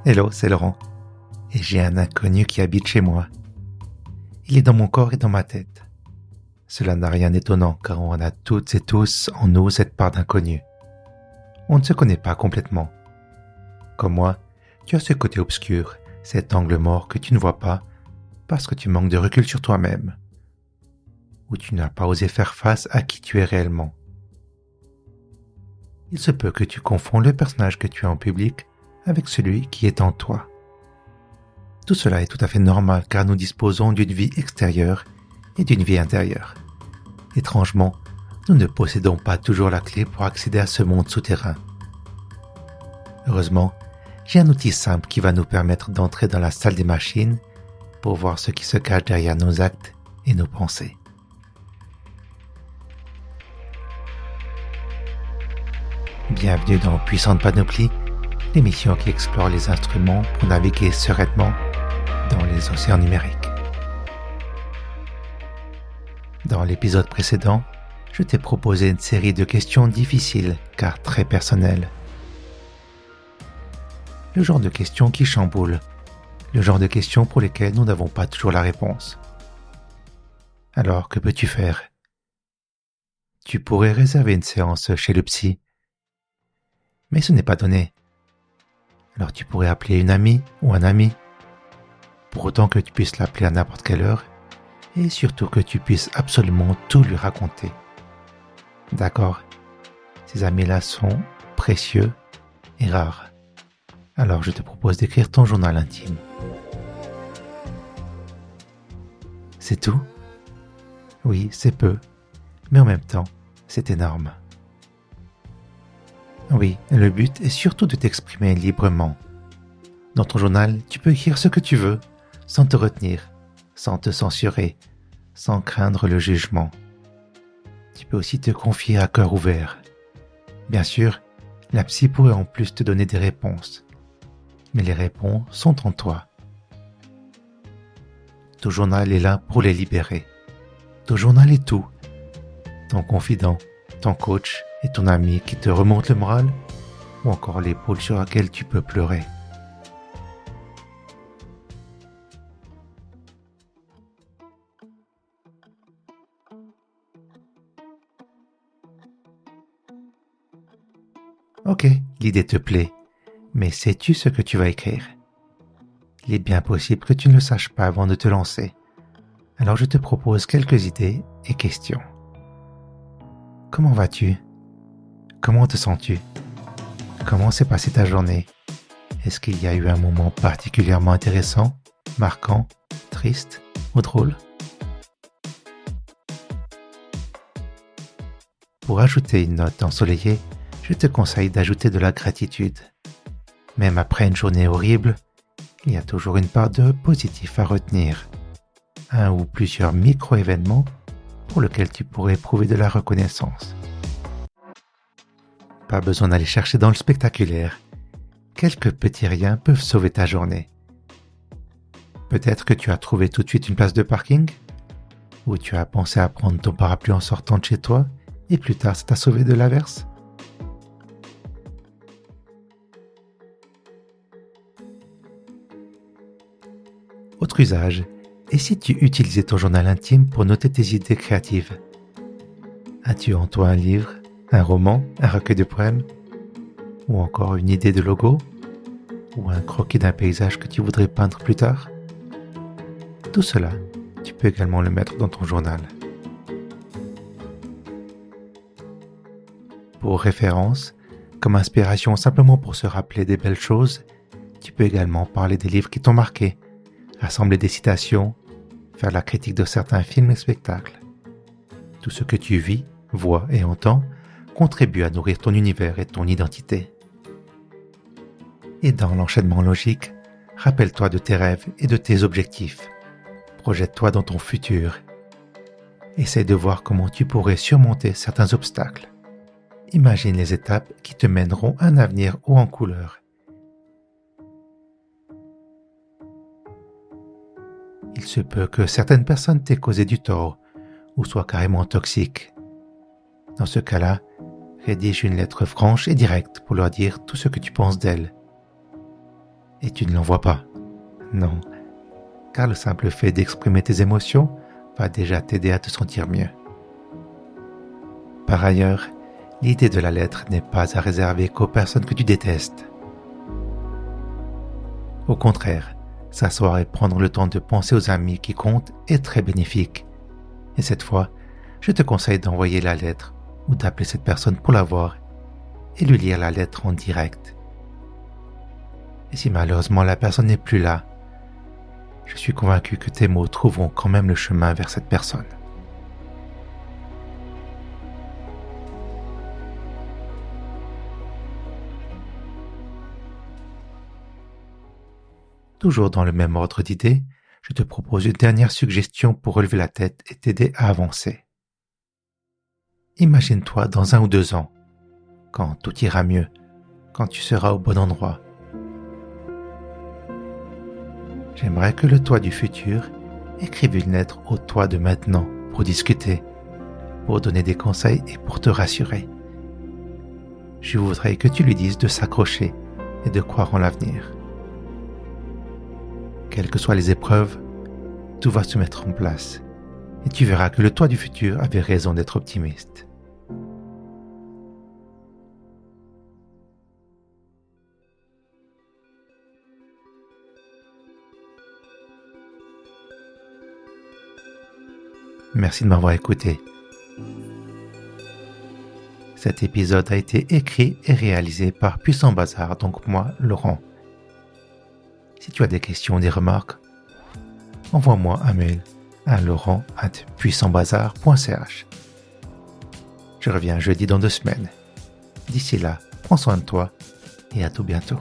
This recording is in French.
Hello, c'est Laurent. Et j'ai un inconnu qui habite chez moi. Il est dans mon corps et dans ma tête. Cela n'a rien d'étonnant car on a toutes et tous en nous cette part d'inconnu. On ne se connaît pas complètement. Comme moi, tu as ce côté obscur, cet angle mort que tu ne vois pas parce que tu manques de recul sur toi-même. Ou tu n'as pas osé faire face à qui tu es réellement. Il se peut que tu confonds le personnage que tu as en public avec celui qui est en toi. Tout cela est tout à fait normal car nous disposons d'une vie extérieure et d'une vie intérieure. Étrangement, nous ne possédons pas toujours la clé pour accéder à ce monde souterrain. Heureusement, j'ai un outil simple qui va nous permettre d'entrer dans la salle des machines pour voir ce qui se cache derrière nos actes et nos pensées. Bienvenue dans Puissante Panoplie, l'émission qui explore les instruments pour naviguer sereinement dans les océans numériques. Dans l'épisode précédent, je t'ai proposé une série de questions difficiles car très personnelles. Le genre de questions qui chamboulent, le genre de questions pour lesquelles nous n'avons pas toujours la réponse. Alors, que peux-tu faire? Tu pourrais réserver une séance chez le psy, mais ce n'est pas donné. Alors tu pourrais appeler une amie ou un ami, pour autant que tu puisses l'appeler à n'importe quelle heure, et surtout que tu puisses absolument tout lui raconter. D'accord, ces amis-là sont précieux et rares. Alors je te propose d'écrire ton journal intime. C'est tout? Oui, c'est peu, mais en même temps, c'est énorme. Oui, le but est surtout de t'exprimer librement. Dans ton journal, tu peux écrire ce que tu veux, sans te retenir, sans te censurer, sans craindre le jugement. Tu peux aussi te confier à cœur ouvert. Bien sûr, la psy pourrait en plus te donner des réponses, mais les réponses sont en toi. Ton journal est là pour les libérer. Ton journal est tout. Ton confident, ton coach et ton ami qui te remonte le moral, ou encore l'épaule sur laquelle tu peux pleurer. Ok, l'idée te plaît, mais sais-tu ce que tu vas écrire? Il est bien possible que tu ne le saches pas avant de te lancer. Alors je te propose quelques idées et questions. Comment vas-tu? Comment te sens-tu? Comment s'est passée ta journée? Est-ce qu'il y a eu un moment particulièrement intéressant, marquant, triste ou drôle? Pour ajouter une note ensoleillée, je te conseille d'ajouter de la gratitude. Même après une journée horrible, il y a toujours une part de positif à retenir. Un ou plusieurs micro-événements pour lesquels tu pourrais éprouver de la reconnaissance. Pas besoin d'aller chercher dans le spectaculaire. Quelques petits riens peuvent sauver ta journée. Peut-être que tu as trouvé tout de suite une place de parking, ou tu as pensé à prendre ton parapluie en sortant de chez toi, et plus tard ça t'a sauvé de l'averse. Autre usage, et si tu utilisais ton journal intime pour noter tes idées créatives? As-tu en toi un livre, un roman, un recueil de poèmes, ou encore une idée de logo, ou un croquis d'un paysage que tu voudrais peindre plus tard? Tout cela, tu peux également le mettre dans ton journal. Pour référence, comme inspiration simplement pour se rappeler des belles choses, tu peux également parler des livres qui t'ont marqué, rassembler des citations, faire la critique de certains films et spectacles. Tout ce que tu vis, vois et entends contribue à nourrir ton univers et ton identité. Et dans l'enchaînement logique, rappelle-toi de tes rêves et de tes objectifs. Projette-toi dans ton futur. Essaie de voir comment tu pourrais surmonter certains obstacles. Imagine les étapes qui te mèneront à un avenir haut en couleur. Il se peut que certaines personnes t'aient causé du tort ou soient carrément toxiques. Dans ce cas-là, rédige une lettre franche et directe pour leur dire tout ce que tu penses d'elles. et tu ne l'envoies pas. Non, car le simple fait d'exprimer tes émotions va déjà t'aider à te sentir mieux. Par ailleurs, l'idée de la lettre n'est pas à réserver qu'aux personnes que tu détestes. Au contraire, s'asseoir et prendre le temps de penser aux amis qui comptent est très bénéfique. Et cette fois, je te conseille d'envoyer la lettre ou d'appeler cette personne pour la voir et lui lire la lettre en direct. Et si malheureusement la personne n'est plus là, je suis convaincu que tes mots trouveront quand même le chemin vers cette personne. Toujours dans le même ordre d'idées, je te propose une dernière suggestion pour relever la tête et t'aider à avancer. Imagine-toi dans 1 ou 2 ans, quand tout ira mieux, quand tu seras au bon endroit. J'aimerais que le toi du futur écrive une lettre au toi de maintenant pour discuter, pour donner des conseils et pour te rassurer. Je voudrais que tu lui dises de s'accrocher et de croire en l'avenir. Quelles que soient les épreuves, tout va se mettre en place et tu verras que le toi du futur avait raison d'être optimiste. Merci de m'avoir écouté. Cet épisode a été écrit et réalisé par Puissant Bazar, donc moi, Laurent. Si tu as des questions ou des remarques, envoie-moi un mail à laurent@puissantbazar.ch. Je reviens jeudi dans 2 semaines. D'ici là, prends soin de toi et à tout bientôt.